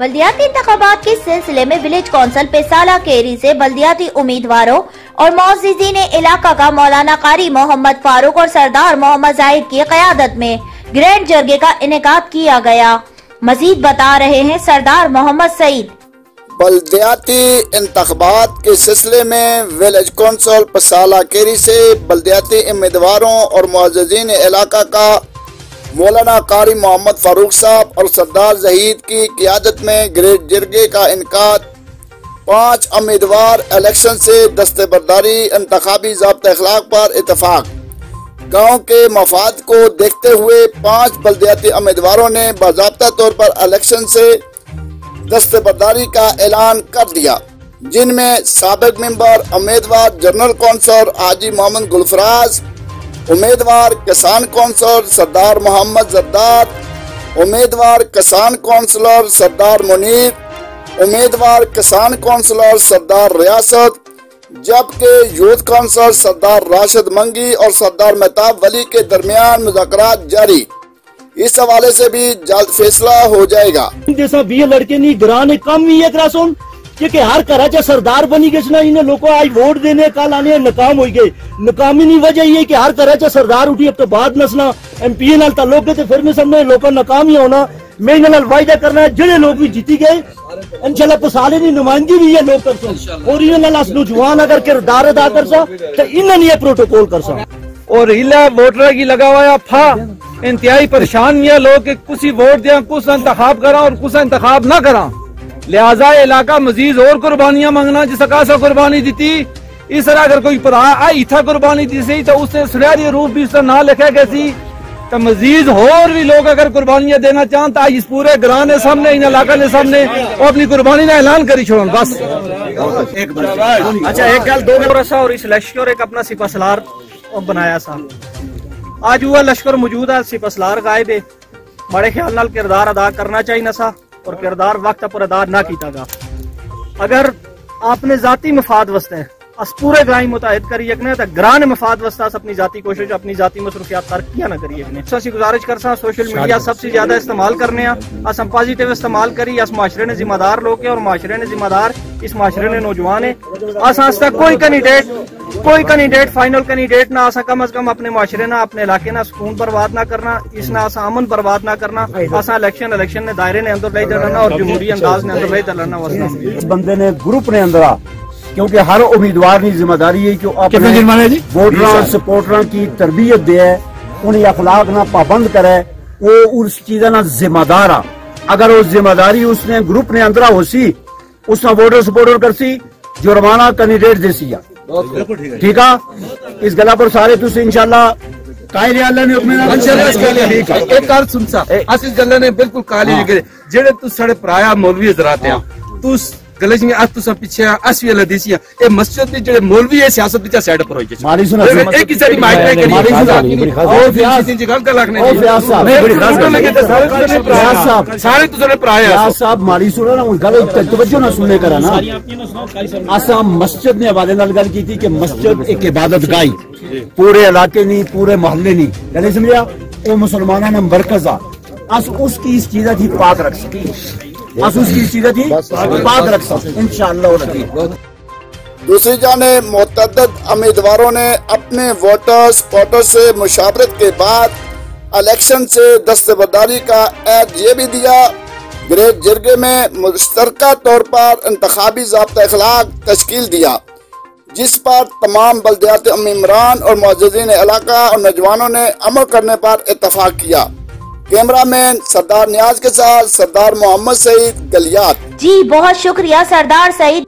बल्दियाती इंतखाबात के सिलसिले में विलेज कौंसिल पेसाला केरी से बल्दियाती उम्मीदवारों और मोअज़्ज़िज़ीन इलाका का मौलाना कारी मोहम्मद फारूक और सरदार मोहम्मद जाहिद की क़यादत में ग्रैंड जरगे का इनेकाद किया गया। मजीद बता रहे हैं सरदार मोहम्मद सईद। बल्दियाती इंतखाबात के सिलसिले में विलेज कौंसिल पेसाला केरी से बल्दियाती उम्मीदवारों और मोअज़्ज़िज़ीन इलाका का मौलाना कारी मोहम्मद फारूक साहब और सरदार जाहिद की क़यादत में ग्रेड जरगे का इनेकाद। 5 उम्मीदवार इलेक्शन से दस्तबरदारी इंतखाबी ज़ाब्ता अखलाक पर इत्तफाक। गाँव के मफाद को देखते हुए 5 बल्दियाती उम्मीदवारों ने बाज़ाब्ता तौर पर इलेक्शन से दस्तबरदारी का ऐलान कर दिया, जिनमें साबिक मेंबर उम्मीदवार जनरल कौंसिलर हाजी मोहम्मद गुलफराज, उम्मीदवार किसान कौंसिलर सरदार मोहम्मद जरदार, उम्मीदवार किसान कौंसिलर सरदार मुनीर, उम्मीदवार किसान कौंसिलर सरदार रियासत, जबकि यूथ कौंसिलर सरदार राशिद मंगी और सरदार मेहताब वली के दरमियान मुज़ाकरात जारी। इस हवाले से भी जल्द फैसला हो जाएगा। जैसा 20 लड़के नहीं ग्राने कम ही है सुन कि हर घर सरदार बनी गए ना, इन्हें लोगों आज वोट देने कल आने नाकाम हो गए। नाकामी नहीं वजह ये कि हर घर सरदार उठी अब तो बाद नसना MP नाल ताल्लुक है, फिर मैं सबने लोगों नाकाम ही होना। मैं इन्हें वायदा करना है जिहड़े लोग भी जीती गए इंशाल्लाह पसाले की नुमाइंदगी भी ये लोग कर सकते और इन्हें नौजवान अगर किरदार अदा कर सकते तो इन्हें ये प्रोटोकॉल कर सकते। और हिला वोटर की लगा हुआ फा इंतहाई परेशान ये लोग कि कुछ वोट दिया कुछ इंतखाब करा और कुछ इंतखाब ना करा। लिहाजा इलाका मजीद और कुर्बानियां मांगना जिस खासा कुर्बानी दी थी इस तरह अगर कोई आई था कुर्बानी दी सी तो उससे सुनहरी रूप भी इस ना लिखा गया सी तो मजीद और भी लोग अगर कुर्बानियां देना चाहन तो इस पूरे ग्रां ने सामने इन इलाका ने सामने और अपनी कुर्बानी का ऐलान करी छोड़ बस। अच्छा एक गल दो रसा और इस लश्कर एक अपना सिपहसालार बनाया सा। आज हुआ लश्कर मौजूद है, सिपहसालार गायब है। बड़े ख्याल नाल किरदार अदा करना चाहिए सा और किरदार वक्त पर अदा ना किया गा। अगर आपने जाती मफाद वस्ते अस पूरे ग्रां मुताहिद करी सकने तो ग्रां ने मफाद वस्ता अपनी जाती कोशिश अपनी जाती मसरूफियात तरक्कियां ना करी सकने। असी गुजारिश कर सा सोशल मीडिया सबसे ज्यादा इस्तेमाल करने अस हम पॉजिटिव इस्तेमाल करी। अस माशरे ने जिम्मेदार लोग और माशरे ने जिम्मेदार इस माशरे ने नौजवान है। अस तक कोई कैंडिडेट फाइनल कैंडिडेट ना असा कम अज कम अपने माशरे ना अपने इलाके ना सुकून बर्बाद ना करना, इस ना असा अमन बर्बाद ना करना। असा इलेक्शन ने दायरे ने अंदर ले चलना और जमहूरी अंदाज ने अंदर ले चलना। इस बंदे ने ग्रुप ने अंदर क्योंकि हर उम्मीदवार की जिम्मेदारी है कि अपने वोटर सपोर्टर की तरबियत दे, उन्हें अखलाक ना पाबंद करे, वो उस चीज़ ना जिम्मेदार आ। अगर वो जिम्मेदारी उसने ग्रुप ने अंदर हो सी उसने वोटर सपोर्टर कर सी जुर्माना कैंडिडेट दे सी ठीक है। इस गला पर सारे तुम इंशाल्लाह कायरे अल्लाह ने अपने एक कार सुन सा अस इस गल्ला ने बिल्कुल काली नहीं करे जेड़े तू साढ़े पराया मौलवी हजरात हैं तू गलत में आज तू सब पीछे अस भी अल्लाह देसिया ए मस्जिद में जेड़े मौलवी है सियासत विच साइड पर होई मारी सुना एक ही सारी माइक पे करी और फिर तीन जगह गल लगने ओ फयाज साहब बड़ी खास साहब सारे तू सारे पराया फयाज साहब मारी सुना ना गल तवज्जो ना सुनने करा ना असा मस्जिद ने हवाले नाल गल की थी कि मस्जिद एक इबादत गाह पूरे इलाके नहीं पूरे मोहल्ले नहीं यानी समझा वो मुसलमाना ने मरकज आ अस उसकी इस चीज़ की पाक रख सकी बात रख सकते इंशाअल्लाह। दूसरी जानिब मुतअद्दिद उम्मीदवारों ने अपने वोटर सपोर्टर से मुशावरत के बाद इलेक्शन से दस्तबरदारी का ऐद ये भी दिया। ग्रेड जरगे में मुश्तरका तौर पर इंतखाबी ज़ाब्ता अखलाक तश्कील दिया, जिस पर तमाम बल्दियाती उम्मीदवार और मुअज़्ज़िज़ीन इलाका और नौजवानों ने अमल करने पर इत्तफाक किया। कैमरामैन सरदार नियाज के साथ सरदार मोहम्मद सईद गलियात। जी बहुत शुक्रिया सरदार सईद।